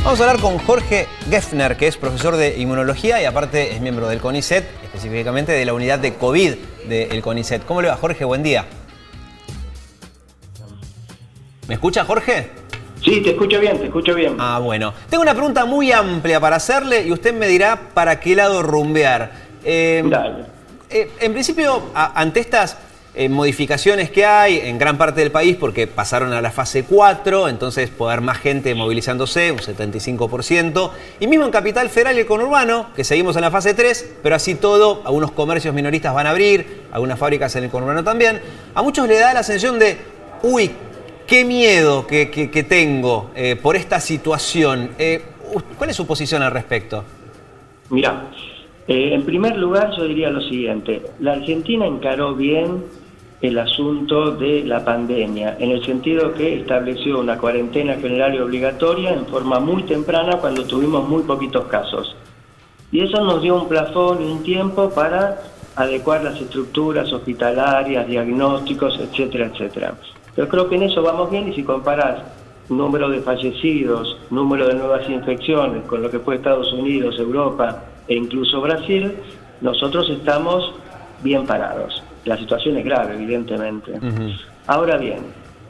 Vamos a hablar con Jorge Geffner, que es profesor de inmunología y aparte es miembro del CONICET, específicamente de la unidad de COVID del CONICET. ¿Cómo le va, Jorge? Buen día. ¿Me escucha, Jorge? Sí, te escucho bien, te escucho bien. Ah, bueno. Tengo una pregunta muy amplia para hacerle y usted me dirá para qué lado rumbear. Dale. En principio, ante estas modificaciones que hay en gran parte del país, porque pasaron a la fase 4, entonces puede haber más gente movilizándose, un 75%, y mismo en Capital Federal y el conurbano, que seguimos en la fase 3, pero así todo, algunos comercios minoristas van a abrir, algunas fábricas en el conurbano también. A muchos le da la sensación de, uy, qué miedo que tengo por esta situación. ¿Cuál es su posición al respecto? Mirá, en primer lugar yo diría lo siguiente. La Argentina encaró bien el asunto de la pandemia, en el sentido que estableció una cuarentena general y obligatoria en forma muy temprana cuando tuvimos muy poquitos casos. Y eso nos dio un plafón y un tiempo para adecuar las estructuras hospitalarias, diagnósticos, etcétera, etcétera. Yo creo que en eso vamos bien, y si comparás número de fallecidos, número de nuevas infecciones con lo que fue Estados Unidos, Europa e incluso Brasil, nosotros estamos bien parados. La situación es grave, evidentemente. Ahora bien,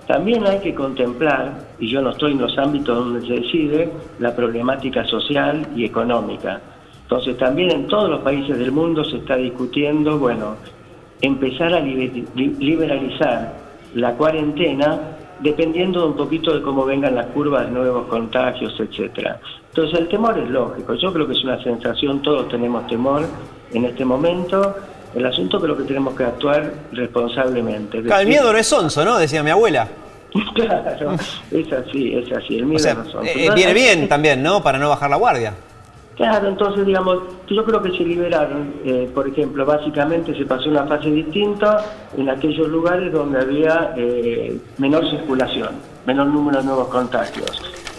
también hay que contemplar, y yo no estoy en los ámbitos donde se decide, la problemática social y económica. Entonces también en todos los países del mundo se está discutiendo, bueno, empezar a liberalizar la cuarentena dependiendo de un poquito de cómo vengan las curvas de nuevos contagios, etcétera. Entonces el temor es lógico, yo creo que es una sensación, todos tenemos temor en este momento. El asunto creo que tenemos que actuar responsablemente. Claro, el miedo no es sonso, ¿no? Decía mi abuela. Claro, es así, el miedo, o sea, no es sonso. Viene bien también, ¿no? Para no bajar la guardia. Claro, entonces digamos, yo creo que se liberaron, por ejemplo, básicamente se pasó una fase distinta en aquellos lugares donde había menor circulación, menor número de nuevos contagios.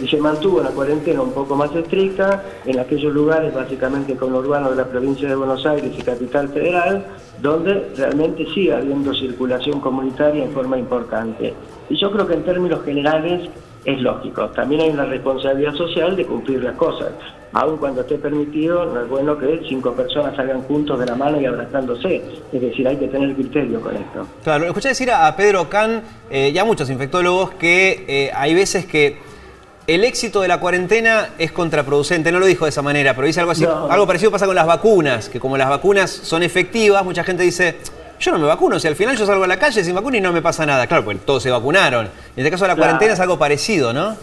Y se mantuvo una cuarentena un poco más estricta en aquellos lugares, básicamente conurbano de la provincia de Buenos Aires y Capital Federal, donde realmente sigue habiendo circulación comunitaria en forma importante. Y yo creo que en términos generales es lógico. También hay una responsabilidad social de cumplir las cosas. Aun cuando esté permitido, no es bueno que 5 personas salgan juntos de la mano y abrazándose. Es decir, hay que tener criterio con esto. Claro, escuché decir a Pedro Can y a muchos infectólogos que hay veces que el éxito de la cuarentena es contraproducente. No lo dijo de esa manera, pero dice algo así. No. Algo parecido pasa con las vacunas, que como las vacunas son efectivas, mucha gente dice, yo no me vacuno, si al final yo salgo a la calle sin vacuna y no me pasa nada. Claro, pues todos se vacunaron. En este caso la cuarentena es algo parecido, ¿no?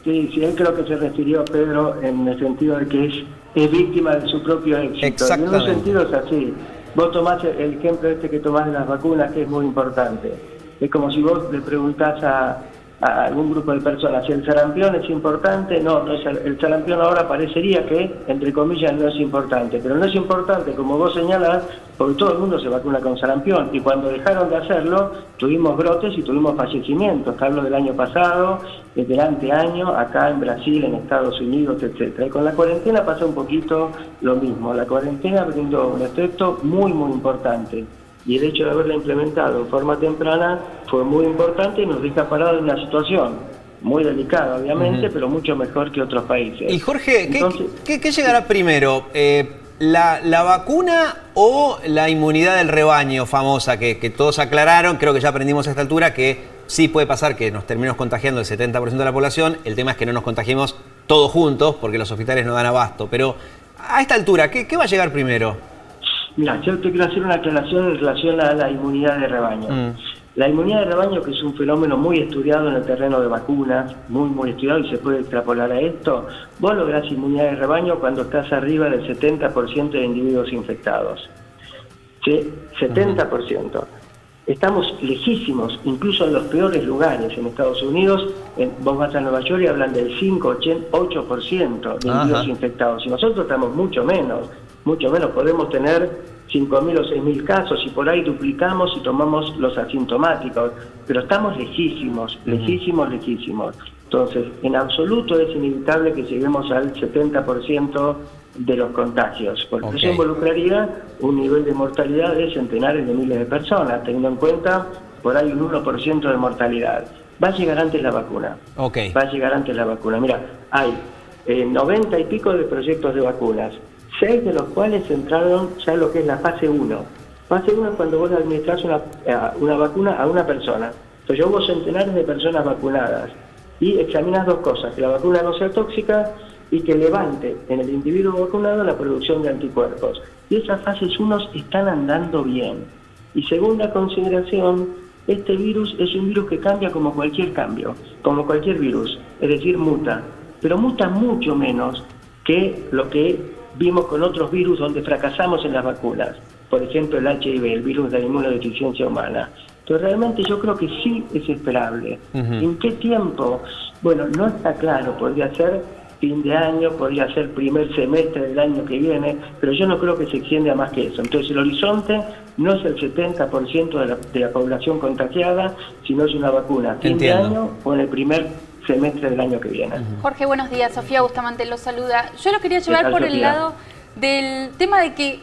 Sí, él creo que se refirió a Pedro en el sentido de que es víctima de su propio éxito. Exactamente. Y en un sentido es así. Vos tomás el ejemplo que tomás de las vacunas, que es muy importante. Es como si vos le preguntás a algún grupo de personas si el sarampión es importante. No es el sarampión ahora parecería que, entre comillas, no es importante. Pero no es importante, como vos señalás, porque todo el mundo se vacuna con sarampión. Y cuando dejaron de hacerlo, tuvimos brotes y tuvimos fallecimientos. Hablo del año pasado, del anteaño, acá en Brasil, en Estados Unidos, etcétera. Y con la cuarentena pasa un poquito lo mismo. La cuarentena brindó un efecto muy, muy importante. Y el hecho de haberla implementado en forma temprana fue muy importante y nos deja parados en una situación muy delicada, obviamente, pero mucho mejor que otros países. Y Jorge, entonces, ¿qué llegará primero? ¿La vacuna o la inmunidad del rebaño famosa que todos aclararon? Creo que ya aprendimos a esta altura que sí puede pasar que nos terminemos contagiando el 70% de la población. El tema es que no nos contagiemos todos juntos porque los hospitales no dan abasto. Pero a esta altura, ¿qué va a llegar primero? Mira, yo te quiero hacer una aclaración en relación a la inmunidad de rebaño. La inmunidad de rebaño, que es un fenómeno muy estudiado en el terreno de vacunas, muy estudiado, y se puede extrapolar a esto. Vos lográs inmunidad de rebaño cuando estás arriba del 70% de individuos infectados. ¿Sí? 70%. Estamos lejísimos, incluso en los peores lugares en Estados Unidos. Vos vas a Nueva York y hablan del 5-8% de individuos infectados. Y nosotros estamos mucho menos, podemos tener 5.000 o 6.000 casos y por ahí duplicamos y tomamos los asintomáticos, pero estamos lejísimos. Entonces, en absoluto es inevitable que lleguemos al 70% de los contagios, porque eso involucraría un nivel de mortalidad de centenares de miles de personas, teniendo en cuenta por ahí un 1% de mortalidad. Va a llegar antes la vacuna. Va a llegar antes la vacuna. Mira, hay 90 y pico de proyectos de vacunas, 6 de los cuales entraron ya en lo que es la fase 1. Fase 1 es cuando vos administrás una vacuna a una persona. Entonces hubo centenares de personas vacunadas y examinas dos cosas: que la vacuna no sea tóxica y que levante en el individuo vacunado la producción de anticuerpos. Y esas fases 1 están andando bien. Y segunda consideración, este virus es un virus que cambia como cualquier cambio, como cualquier virus, es decir, muta, pero muta mucho menos que lo que vimos con otros virus donde fracasamos en las vacunas, por ejemplo el HIV, el virus de la inmunodeficiencia humana. Entonces realmente yo creo que sí es esperable. ¿En qué tiempo? Bueno, no está claro, podría ser fin de año, podría ser primer semestre del año que viene, pero yo no creo que se extienda a más que eso. Entonces el horizonte no es el 70% de la población contagiada, sino es una vacuna fin de año o en el primer semestre del año que viene. Jorge, buenos días. Sofía Bustamante lo saluda. Yo lo quería llevar por el lado del tema de que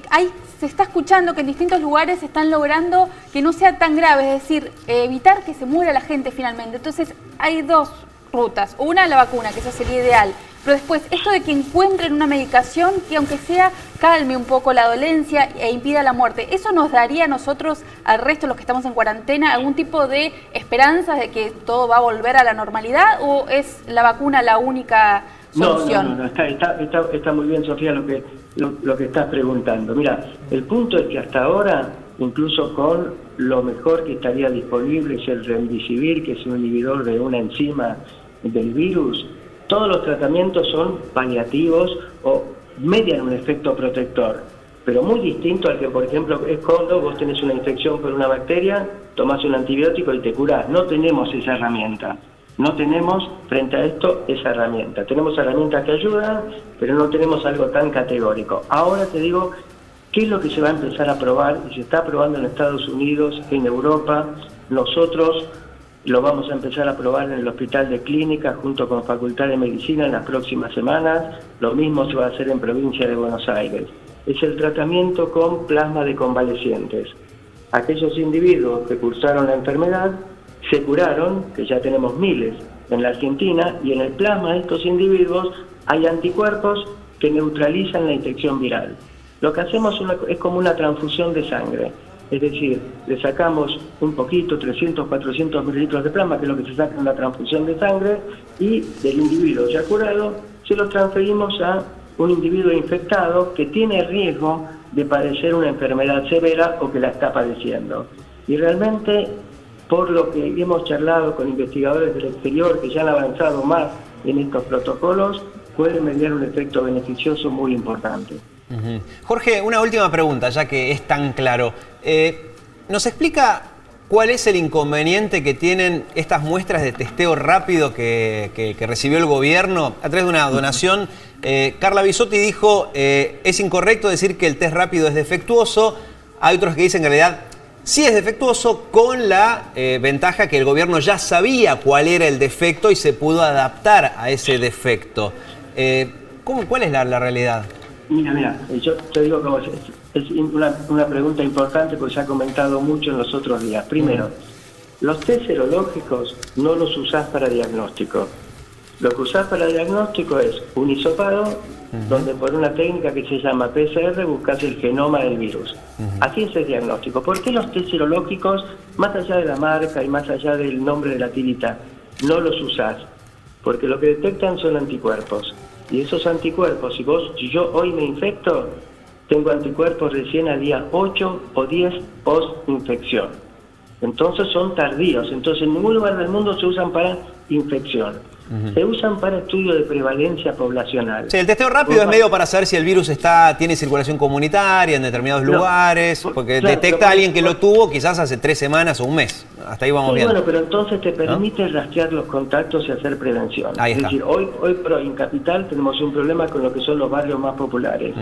se está escuchando que en distintos lugares se están logrando que no sea tan grave, es decir, evitar que se muera la gente finalmente. Entonces hay dos rutas. Una, la vacuna, que eso sería ideal. Pero después, esto de que encuentren una medicación que aunque sea calme un poco la dolencia e impida la muerte, ¿eso nos daría a nosotros, al resto de los que estamos en cuarentena, algún tipo de esperanza de que todo va a volver a la normalidad o es la vacuna la única solución? No. Está muy bien, Sofía, lo que estás preguntando. Mira, el punto es que hasta ahora, incluso con lo mejor que estaría disponible, es el remdesivir, que es un inhibidor de una enzima del virus, todos los tratamientos son paliativos o median un efecto protector, pero muy distinto al que, por ejemplo, es cuando vos tenés una infección por una bacteria, tomás un antibiótico y te curás. No tenemos esa herramienta. No tenemos frente a esto esa herramienta. Tenemos herramientas que ayudan, pero no tenemos algo tan categórico. Ahora te digo, ¿qué es lo que se va a empezar a probar? Y se está probando en Estados Unidos, en Europa. Nosotros lo vamos a empezar a probar en el Hospital de Clínicas junto con Facultad de Medicina en las próximas semanas. Lo mismo se va a hacer en Provincia de Buenos Aires. Es el tratamiento con plasma de convalecientes. Aquellos individuos que cursaron la enfermedad se curaron, que ya tenemos miles en la Argentina, y en el plasma de estos individuos hay anticuerpos que neutralizan la infección viral. Lo que hacemos es como una transfusión de sangre. Es decir, le sacamos un poquito, 300, 400 mililitros de plasma, que es lo que se saca en la transfusión de sangre, y del individuo ya curado, se lo transferimos a un individuo infectado que tiene riesgo de padecer una enfermedad severa o que la está padeciendo. Y realmente, por lo que hemos charlado con investigadores del exterior que ya han avanzado más en estos protocolos, puede mediar un efecto beneficioso muy importante. Jorge, una última pregunta, ya que es tan claro. ¿Nos explica cuál es el inconveniente que tienen estas muestras de testeo rápido que recibió el gobierno a través de una donación? Carla Bisotti dijo, es incorrecto decir que el test rápido es defectuoso. Hay otros que dicen que en realidad sí es defectuoso, con la ventaja que el gobierno ya sabía cuál era el defecto y se pudo adaptar a ese defecto. ¿Cuál es la realidad? Mira, yo te digo que es una pregunta importante porque se ha comentado mucho en los otros días. Primero, los test serológicos no los usás para diagnóstico. Lo que usás para diagnóstico es un hisopado, donde por una técnica que se llama PCR buscas el genoma del virus. Así es el diagnóstico. ¿Por qué los test serológicos, más allá de la marca y más allá del nombre de la tirita, no los usás? Porque lo que detectan son anticuerpos. Y esos anticuerpos, si yo hoy me infecto, tengo anticuerpos recién al día 8 o 10 post-infección. Entonces son tardíos. Entonces en ningún lugar del mundo se usan para infección. Se usan para estudio de prevalencia poblacional. Sí, el testeo rápido es medio para saber si el virus tiene circulación comunitaria en determinados lugares, porque detecta a alguien que lo tuvo quizás hace 3 semanas o un mes. Hasta ahí vamos bien. Bueno, pero entonces te permite rastrear los contactos y hacer prevención. Ahí está. Es decir, hoy en Capital tenemos un problema con lo que son los barrios más populares,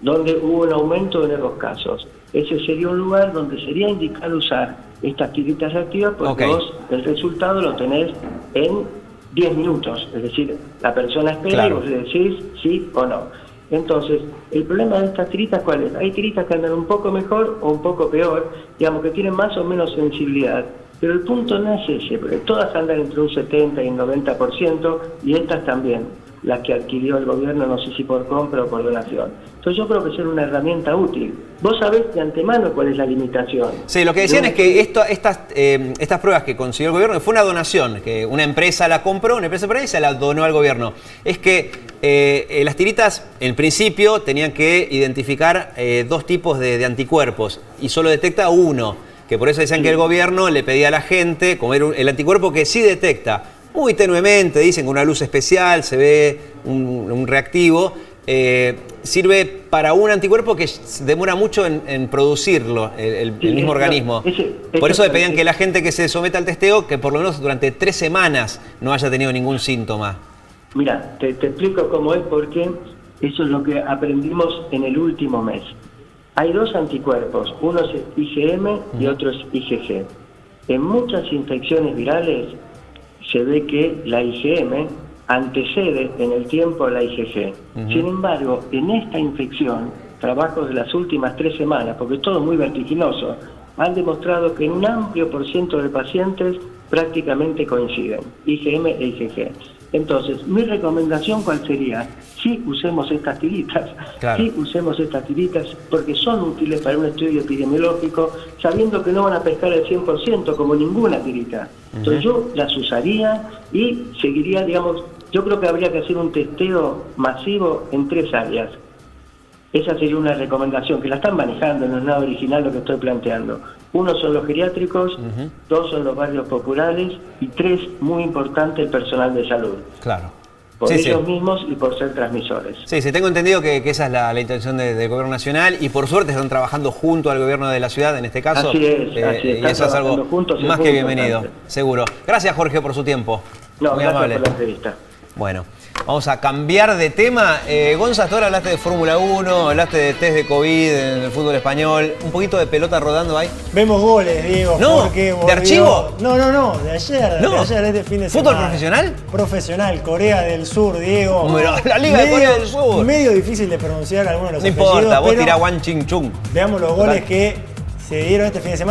donde hubo un aumento de nuevos casos. Ese sería un lugar donde sería indicado usar estas tiritas reactivas porque vos el resultado lo tenés en 10 minutos, es decir, la persona espera y vos le decís sí o no. Entonces, el problema de estas tiritas, ¿cuál es? Hay tiritas que andan un poco mejor o un poco peor, digamos que tienen más o menos sensibilidad, pero el punto no es ese, porque todas andan entre un 70 y un 90%, y estas también. las que adquirió el gobierno, no sé si por compra o por donación. Entonces yo creo que es una herramienta útil. Vos sabés de antemano cuál es la limitación. Sí, lo que decían es que estas pruebas que consiguió el gobierno, fue una donación, que una empresa la compró, una empresa por ahí se la donó al gobierno. Es que las tiritas, en principio, tenían que identificar 2 tipos de anticuerpos y solo detecta uno, que por eso decían que el gobierno le pedía a la gente comer el anticuerpo que sí detecta, muy tenuemente, dicen con una luz especial, se ve un reactivo. Sirve para un anticuerpo que demora mucho en producirlo, el mismo organismo. Por eso le pedían que la gente que se someta al testeo, que por lo menos durante 3 semanas no haya tenido ningún síntoma. Mira, te explico cómo es, porque eso es lo que aprendimos en el último mes. Hay 2 anticuerpos, uno es IgM y otro es IgG. En muchas infecciones virales se ve que la IgM antecede en el tiempo a la IgG. Sin embargo, en esta infección, trabajos de las últimas 3 semanas, porque es todo muy vertiginoso, han demostrado que en un amplio % de pacientes prácticamente coinciden, IgM e IgG. Entonces, mi recomendación, ¿cuál sería? Sí usemos estas tiritas, claro. Sí usemos estas tiritas, porque son útiles para un estudio epidemiológico, sabiendo que no van a pescar el 100% como ninguna tirita. Entonces yo las usaría y seguiría, digamos, yo creo que habría que hacer un testeo masivo en 3 áreas. Esa sería una recomendación, que la están manejando, no es nada original lo que estoy planteando. 1 son los geriátricos, 2 son los barrios populares y 3, muy importante, el personal de salud. Claro. Por ellos mismos y por ser transmisores. Sí, tengo entendido que esa es la intención del gobierno nacional y por suerte están trabajando junto al gobierno de la ciudad en este caso. Así es. Y eso es algo más que bienvenido, seguro. Gracias, Jorge, por su tiempo. No, muy gracias amable por la entrevista. Bueno, vamos a cambiar de tema. Gonza, hasta ahora hablaste de Fórmula 1, hablaste de test de COVID en el fútbol español. Un poquito de pelota rodando ahí. Vemos goles, Diego. No, ¿de archivo? No, de ayer. No. De ayer, este fin de semana. ¿Fútbol profesional? Profesional, Corea del Sur, Diego. Pero la Liga de Corea del Sur. Medio difícil de pronunciar algunos de los apellidos. No importa, vos tirá Wan Ching Chung. Veamos los goles que se dieron este fin de semana.